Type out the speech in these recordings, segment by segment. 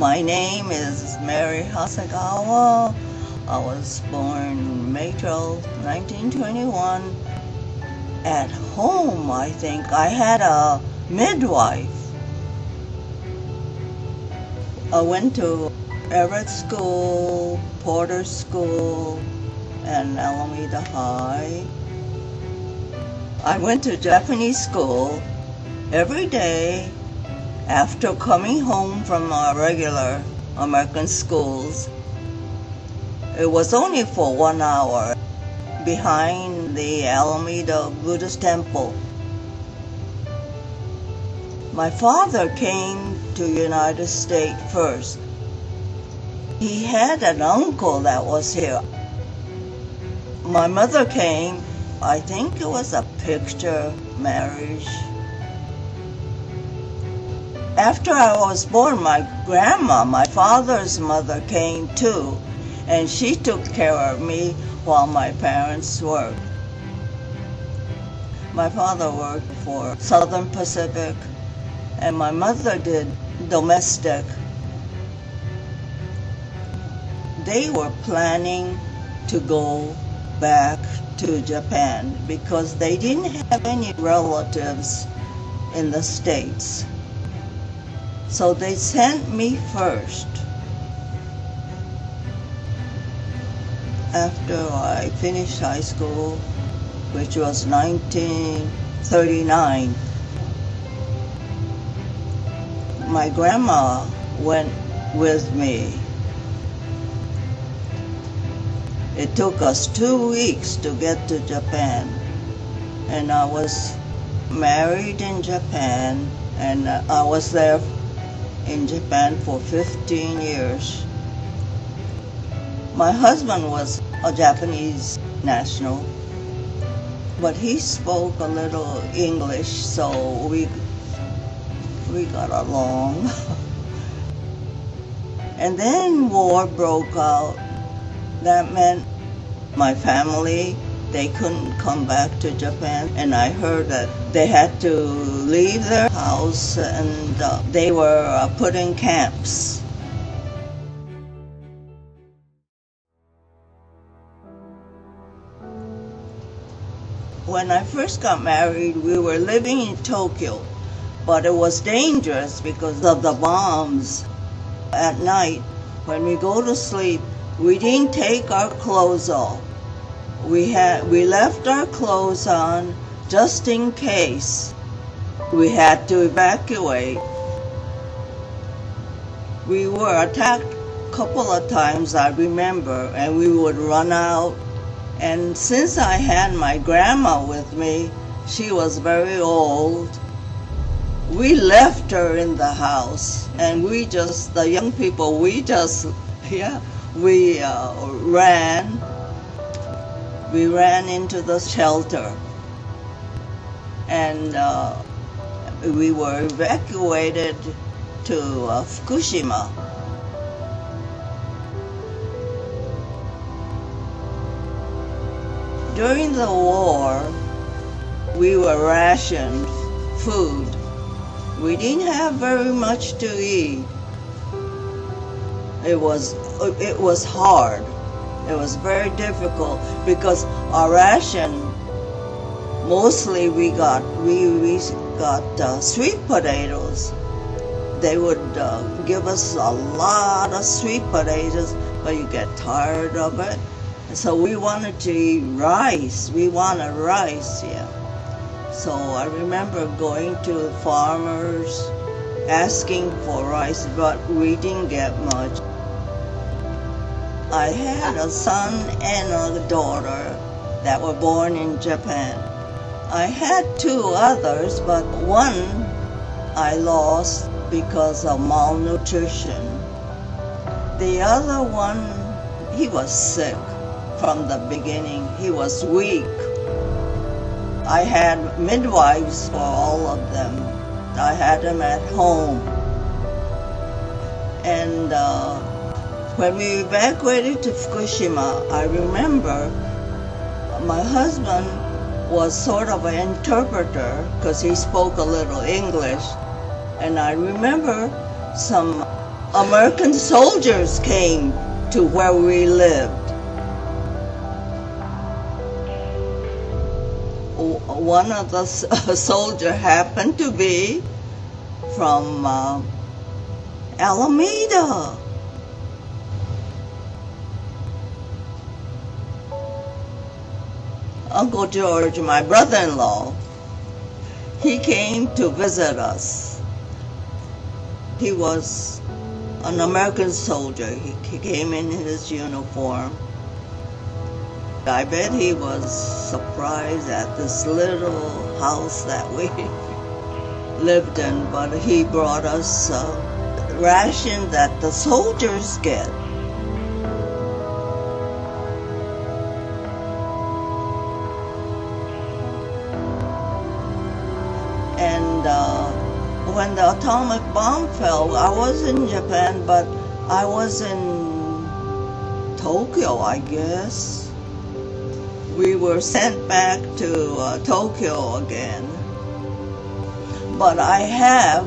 My name is Mary Hasegawa. I was born May 12, 1921. At home, I think, I had a midwife. I went to Everett School, Porter School, and Alameda High. I went to Japanese school every day after coming home from our regular American schools. It was only for 1 hour behind the Alameda Buddhist temple. My father came to United States first. He had an uncle that was here. My mother came, I think it was a picture marriage. After I was born, my grandma, my father's mother, came too, and she took care of me while my parents worked. My father worked for Southern Pacific, and my mother did domestic. They were planning to go back to Japan because they didn't have any relatives in the States. So they sent me first. After I finished high school, which was 1939, my grandma went with me. It took us 2 weeks to get to Japan, and I was married in Japan, and I was there in Japan for 15 years. My husband was a Japanese national, but he spoke a little English, so we got along. And then war broke out. That meant my family, they couldn't come back to Japan, and I heard that they had to leave their house and they were put in camps. When I first got married, we were living in Tokyo, but it was dangerous because of the bombs. At night, when we go to sleep, we didn't take our clothes off. We left our clothes on just in case we had to evacuate. We were attacked a couple of times, I remember, and we would run out. And since I had my grandma with me, she was very old, we left her in the house, and the young people, we ran. We ran into the shelter, and we were evacuated to Fukushima. During the war, we were rationed food. We didn't have very much to eat. It was hard. It was very difficult because our ration, mostly we got sweet potatoes. They would give us a lot of sweet potatoes, but you get tired of it. So we wanted to eat rice. We wanted rice, yeah. So I remember going to farmers asking for rice, but we didn't get much. I had a son and a daughter that were born in Japan. I had 2 others, but one I lost because of malnutrition. The other one, he was sick from the beginning. He was weak. I had midwives for all of them. I had them at home. And when we evacuated to Fukushima, I remember my husband was sort of an interpreter because he spoke a little English. And I remember some American soldiers came to where we lived. One of the soldiers happened to be from Alameda. Uncle George, my brother-in-law, he came to visit us. He was an American soldier. He came in his uniform. I bet he was surprised at this little house that we lived in, but he brought us ration that the soldiers get. And when the atomic bomb fell, I was in Japan, but I was in Tokyo, I guess. We were sent back to Tokyo again. But I have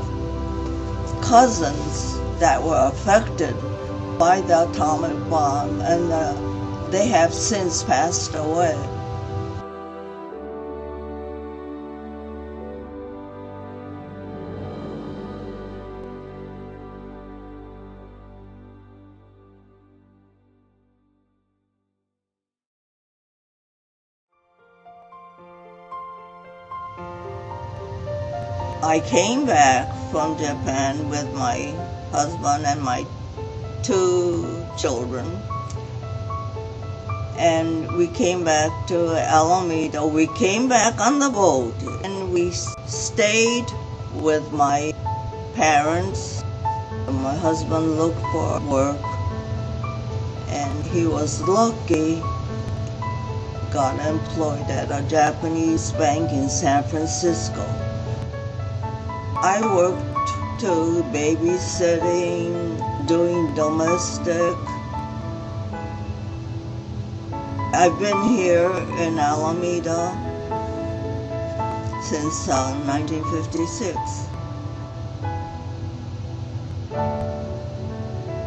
cousins that were affected by the atomic bomb, and they have since passed away. I came back from Japan with my husband and my 2 children, and we came back to Alameda. We came back on the boat, and we stayed with my parents. My husband looked for work, and he was lucky, got employed at a Japanese bank in San Francisco. I worked too, babysitting, doing domestic. I've been here in Alameda since 1956.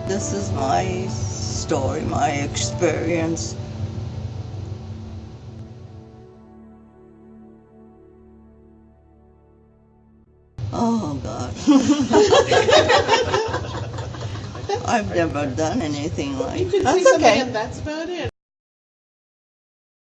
This is my story, my experience. Oh, God. I've never done anything like that. You could say something, and that's about it.